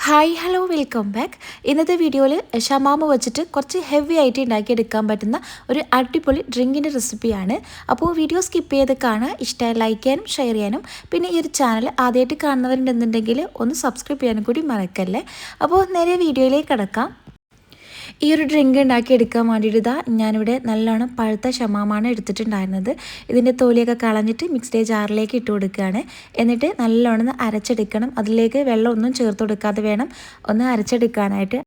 Hi hello welcome back. ഇന്നത്തെ വീഡിയോയിൽ ഷമാമ വെച്ചിട്ട് കുറച്ച് ഹെവി ആയിട്ട് ഉണ്ടാക്കിയെടുക്കാൻ പറ്റുന്ന ഒരു അടിപൊളി ഡ്രിങ്കിൻ്റെ റെസിപ്പിയാണ്. അപ്പോൾ വീഡിയോ സ്കിപ്പ് ചെയ്ത് കാണുക. ഇഷ്ടമായി ലൈക്ക് ചെയ്യാനും ഷെയർ ചെയ്യാനും പിന്നെ ഈ ഒരു ചാനൽ ആദ്യമായിട്ട് കാണുന്നവരുണ്ടെന്നുണ്ടെങ്കിൽ ഒന്ന് സബ്സ്ക്രൈബ് ചെയ്യാനും കൂടി മറക്കല്ലേ. അപ്പോൾ നേരെ വീഡിയോയിലേക്ക് കിടക്കാം. ഈ ഒരു ഡ്രിങ്ക് ഉണ്ടാക്കിയെടുക്കാൻ വേണ്ടിയിട്ട് ഇതാ ഞാനിവിടെ നല്ലോണം പഴുത്ത ഷമാമാണ് എടുത്തിട്ടുണ്ടായിരുന്നത്. ഇതിൻ്റെ തോലിയൊക്കെ കളഞ്ഞിട്ട് മിക്സ്ഡ് ജാറിലേക്ക് ഇട്ട് കൊടുക്കുകയാണ്. എന്നിട്ട് നല്ലോണം അരച്ചെടുക്കണം. അതിലേക്ക് വെള്ളമൊന്നും ചേർത്ത് കൊടുക്കാതെ വേണം ഒന്ന് അരച്ചെടുക്കാനായിട്ട്.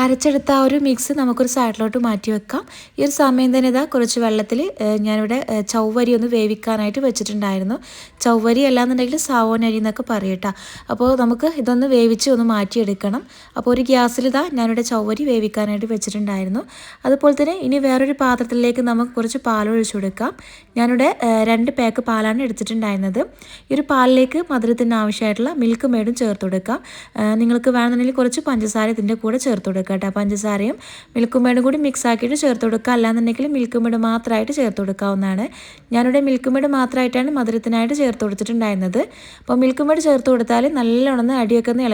അരച്ചെടുത്ത ആ ഒരു മിക്സ് നമുക്കൊരു സൈഡിലോട്ട് മാറ്റി വെക്കാം. ഈ ഒരു സമയം തന്നെ ഇതാ കുറച്ച് വെള്ളത്തിൽ ഞാനിവിടെ ചവ്വരി ഒന്ന് വേവിക്കാനായിട്ട് വെച്ചിട്ടുണ്ടായിരുന്നു. ചവ്വരി അല്ലാന്നുണ്ടെങ്കിൽ സാവോനരി എന്നൊക്കെ പറയട്ടോ. അപ്പോൾ നമുക്ക് ഇതൊന്ന് വേവിച്ച് ഒന്ന് മാറ്റിയെടുക്കണം. അപ്പോൾ ഒരു ഗ്യാസിൽ ഇതാ ഞാനിവിടെ ചവ്വരി വേവിക്കാനായിട്ട് വെച്ചിട്ടുണ്ടായിരുന്നു. അതുപോലെ തന്നെ ഇനി വേറൊരു പാത്രത്തിലേക്ക് നമുക്ക് കുറച്ച് പാൽ ഒഴിച്ചു കൊടുക്കാം. ഞാനിവിടെ 2 പാക്ക് പാലാണ് എടുത്തിട്ടുണ്ടായിരുന്നത്. ഈ ഒരു പാലിലേക്ക് മധുരത്തിന് ആവശ്യമായിട്ടുള്ള മിൽക്ക് മെയ്ഡും ചേർത്ത് കൊടുക്കാം. നിങ്ങൾക്ക് വേണമെന്നുണ്ടെങ്കിൽ കുറച്ച് പഞ്ചസാര ഇതിൻ്റെ കൂടെ ചേർത്ത് കൊടുക്കാം കേട്ടോ. പഞ്ചസാരയും മിൽക്ക് മെയ്ഡും കൂടി മിക്സ് ആക്കിയിട്ട് ചേർത്ത് കൊടുക്കുക. അല്ലാന്നുണ്ടെങ്കിൽ മിൽക്ക് മെയ്ഡ് മാത്രമായിട്ട് ചേർത്ത് കൊടുക്കാവുന്നതാണ്. ഞാനിവിടെ മിൽക്ക് മെയ്ഡ് മാത്രമായിട്ടാണ് മധുരത്തിനായിട്ട് ചേർത്ത് കൊടുത്തിട്ടുണ്ടായിരുന്നത്. അപ്പോൾ മിൽക്ക് മെയ്ഡ് ചേർത്ത് കൊടുത്താൽ നല്ലോണം അടിയൊക്കെ ഒന്ന്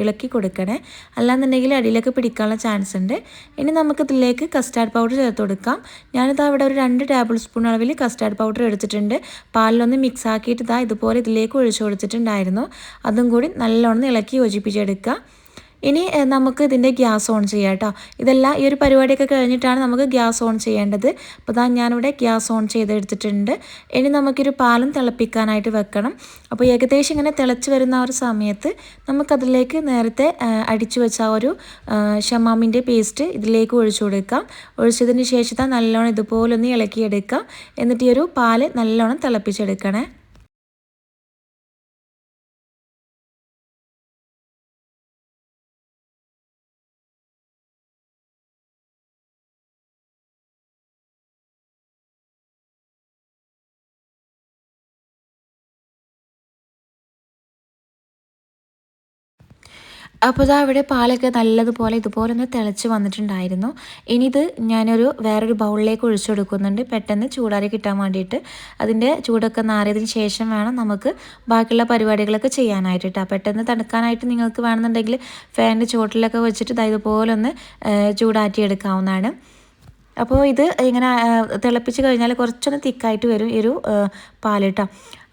ഇളക്കി കൊടുക്കണേ. അല്ലാന്നുണ്ടെങ്കിൽ അടിയിലൊക്കെ പിടിക്കാനുള്ള ചാൻസ് ഉണ്ട്. ഇനി നമുക്ക് ഇതിലേക്ക് കസ്റ്റാർഡ് പൗഡർ ചേർത്ത് കൊടുക്കാം. ഞാനിതാ ഇവിടെ ഒരു 2 ടേബിൾ സ്പൂൺ അളവിൽ കസ്റ്റാർഡ് പൗഡർ എടുത്തിട്ടുണ്ട്. പാലിലൊന്ന് മിക്സ് ആക്കിയിട്ട് ഇതാ ഇതുപോലെ ഇതിലേക്ക് ഒഴിച്ചു കൊടുത്തിട്ടുണ്ടായിരുന്നു. അതും കൂടി നല്ലോണം ഇളക്കി യോജിപ്പിച്ചെടുക്കുക. ഇനി നമുക്ക് ഇതിൻ്റെ ഗ്യാസ് ഓൺ ചെയ്യാം കേട്ടോ. ഇതെല്ലാം ഈ ഒരു പരിപാടിയൊക്കെ കഴിഞ്ഞിട്ടാണ് നമുക്ക് ഗ്യാസ് ഓൺ ചെയ്യേണ്ടത്. അപ്പോൾ ഇതാ ഞാനിവിടെ ഗ്യാസ് ഓൺ ചെയ്തെടുത്തിട്ടുണ്ട്. ഇനി നമുക്കൊരു പാലും തിളപ്പിക്കാനായിട്ട് വെക്കണം. അപ്പോൾ ഏകദേശം ഇങ്ങനെ തിളച്ച് വരുന്ന ആ ഒരു സമയത്ത് നമുക്കതിലേക്ക് നേരത്തെ അടിച്ചു വെച്ച ആ ഒരു ഷമാമിൻ്റെ പേസ്റ്റ് ഇതിലേക്ക് ഒഴിച്ചു കൊടുക്കാം. ഒഴിച്ചതിന് ശേഷം നല്ലോണം ഇതുപോലെ ഒന്ന് ഇളക്കിയെടുക്കാം. എന്നിട്ട് ഈ ഒരു പാല് നല്ലോണം തിളപ്പിച്ചെടുക്കണേ. അപ്പോൾ ഇതാ ഇവിടെ പാലൊക്കെ നല്ലതുപോലെ ഇതുപോലെ ഒന്ന് തിളച്ച് വന്നിട്ടുണ്ടായിരുന്നു. ഇനി ഇത് ഞാനൊരു വേറൊരു ബൗളിലേക്ക് ഒഴിച്ചു കൊടുക്കുന്നുണ്ട്. പെട്ടെന്ന് ചൂടാറി കിട്ടാൻ വേണ്ടിയിട്ട്. അതിൻ്റെ ചൂടൊക്കെ നാറിയതിന് ശേഷം വേണം നമുക്ക് ബാക്കിയുള്ള പരിപാടികളൊക്കെ ചെയ്യാനായിട്ട് കേട്ടോ. പെട്ടെന്ന് തണുക്കാനായിട്ട് നിങ്ങൾക്ക് വേണമെന്നുണ്ടെങ്കിൽ ഫാനിൻ്റെ ചുവട്ടിലൊക്കെ വെച്ചിട്ട് ഇതുപോലെ ഒന്ന് ചൂടാറ്റിയെടുക്കാവുന്നതാണ്. അപ്പോൾ ഇത് ഇങ്ങനെ തിളപ്പിച്ച് കഴിഞ്ഞാൽ കുറച്ചൊന്ന് തിക്കായിട്ട് വരും ഈ ഒരു പാൽ കേട്ടോ.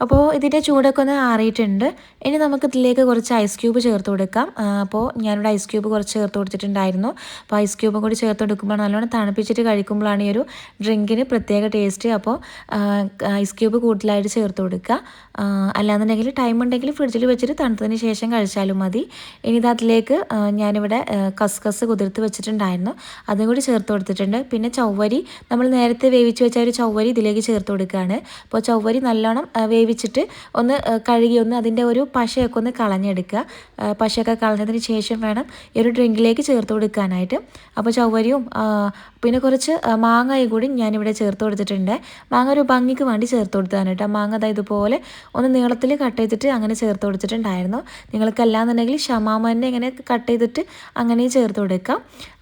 അപ്പോൾ ഇതിൻ്റെ ചൂടൊക്കെ ഒന്ന് ആറിയിട്ടുണ്ട്. ഇനി നമുക്ക് ഇതിലേക്ക് കുറച്ച് ഐസ് ക്യൂബ് ചേർത്ത് കൊടുക്കാം. അപ്പോൾ ഞാനിവിടെ ഐസ് ക്യൂബ് കുറച്ച് ചേർത്ത് കൊടുത്തിട്ടുണ്ടായിരുന്നു. അപ്പോൾ ഐസ് ക്യൂബും കൂടി ചേർത്ത് കൊടുക്കുമ്പോൾ നല്ലോണം തണുപ്പിച്ചിട്ട് കഴിക്കുമ്പോഴാണ് ഈ ഒരു ഡ്രിങ്കിന് പ്രത്യേക ടേസ്റ്റ്. അപ്പോൾ ഐസ് ക്യൂബ് കൂടുതലായിട്ട് ചേർത്ത് കൊടുക്കുക. അല്ലാന്നുണ്ടെങ്കിൽ ടൈം ഉണ്ടെങ്കിൽ ഫ്രിഡ്ജിൽ വെച്ചിട്ട് തണുത്തതിന് ശേഷം കഴിച്ചാലും മതി. ഇനി അതിലേക്ക് ഞാനിവിടെ കസ്കസ് കുതിർത്ത് വെച്ചിട്ടുണ്ടായിരുന്നു. അതും കൂടി ചേർത്ത് കൊടുത്തിട്ടുണ്ട്. പിന്നെ ചവ്വരി നമ്മൾ നേരത്തെ വേവിച്ച് വെച്ച ഒരു ചവ്വരി ഇതിലേക്ക് ചേർത്ത് കൊടുക്കുകയാണ്. അപ്പോൾ ചവ്വരി നല്ലോണം വേവിച്ചിട്ട് ഒന്ന് കഴുകി ഒന്ന് അതിൻ്റെ ഒരു പശയൊക്കെ ഒന്ന് കളഞ്ഞെടുക്കുക. പശയൊക്കെ കളഞ്ഞതിന് ശേഷം വേണം ഈ ഒരു ഡ്രിങ്കിലേക്ക് ചേർത്ത് കൊടുക്കാനായിട്ട്. അപ്പോൾ ചവ്വരിയും പിന്നെ കുറച്ച് മാങ്ങയും കൂടി ഞാനിവിടെ ചേർത്ത് കൊടുത്തിട്ടുണ്ട്. മാങ്ങ ഒരു ഭംഗിക്ക് വേണ്ടി ചേർത്ത് കൊടുത്തതാണ് കേട്ടോ. മാങ്ങ ഇതുപോലെ ഒന്ന് നീളത്തിൽ കട്ട് ചെയ്തിട്ട് അങ്ങനെ ചേർത്ത് കൊടുത്തിട്ടുണ്ടായിരുന്നു. നിങ്ങൾക്ക് അല്ലാന്നുണ്ടെങ്കിൽ ഷമാമ തന്നെ ഇങ്ങനെ കട്ട് ചെയ്തിട്ട് അങ്ങനെ ചേർത്ത് കൊടുക്കാം.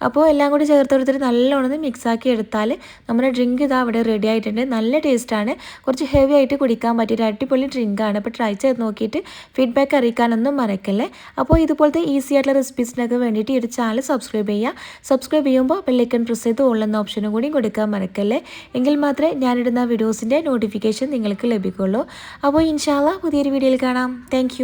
അപ്പോൾ എല്ലാം കൂടി ചേർത്ത് കൊടുത്തിട്ട് നല്ലോണം മിക്സാക്കി എടുത്താൽ നമ്മുടെ ഡ്രിങ്ക് ഇതാ അവിടെ റെഡി ആയിട്ടുണ്ട്. നല്ല ടേസ്റ്റാണ്. കുറച്ച് ഹെവി ആയിട്ട് കുടിക്കാൻ പറ്റിയൊരു അടിപൊളി ഡ്രിങ്കാണ്. അപ്പോൾ ട്രൈ ചെയ്ത് നോക്കിയിട്ട് ഫീഡ്ബാക്ക് അറിയിക്കാനൊന്നും മറക്കല്ലേ. അപ്പോൾ ഇതുപോലത്തെ ഈസി ആയിട്ടുള്ള റെസിപ്പീസിനൊക്കെ വേണ്ടിയിട്ട് ഈ ഒരു ചാനൽ സബ്സ്ക്രൈബ് ചെയ്യുക. സബ്സ്ക്രൈബ് ചെയ്യുമ്പോൾ ബെല്ലൈക്കൺ പ്രസ് ചെയ്ത് ഓൾ എന്ന ഓപ്ഷനും കൂടി കൊടുക്കാൻ മറക്കല്ലേ. എങ്കിൽ മാത്രമേ ഞാനിടുന്ന വീഡിയോസിൻ്റെ നോട്ടിഫിക്കേഷൻ നിങ്ങൾക്ക് ലഭിക്കുള്ളൂ. അപ്പോൾ ഇൻഷാ അല്ലാഹ് പുതിയൊരു വീഡിയോയിൽ കാണാം. താങ്ക്